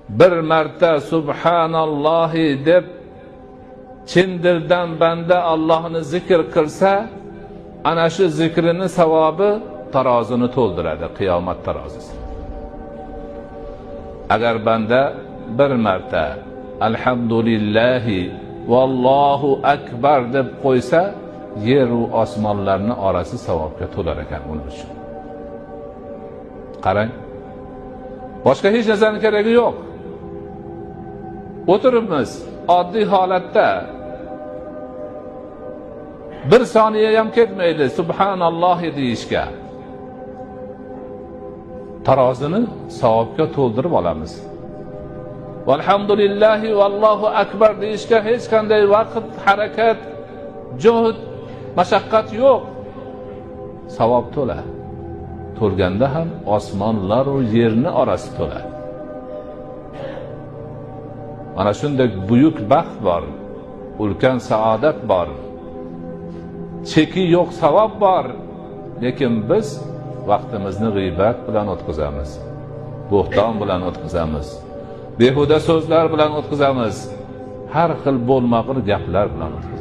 bir marta subhanallohi deb chin dildan banda Allohni zikr qilsa, ana shu zikrini savobi tarozini to'ldiradi, qiyomat tarozisi. Agar banda bir marta alhamdulillahi vallohu akbar deb qo'ysa, yer va osmonlarning orasi savobga to'lar ekan uning uchun. Qarang, boshqa hech narsaning keragi yo'q. O'tiribmiz oddiy holatda bir soniya ham ketmaydi subhanallohi deyishga. Tarozini savobga to'ldirib olamiz. Valhamdulillahi vallohu akbar deyishga hech qanday vaqt, harakat, juhd, mashaqqat yo'q. Savob to'la. To'lganda ham osmonlar va yerni orasi to'la. Mana shunday buyuk baxt bor, ulkan saodat bor, cheki yo'q savob bor. Lekin biz vaqtimizni g'iybat bilan o'tkazamiz, bo'xton bilan o'tkazamiz, behuda so'zlar bilan o'tkazamiz, har xil bo'lmag'ur gaplar bilan o'tkazamiz.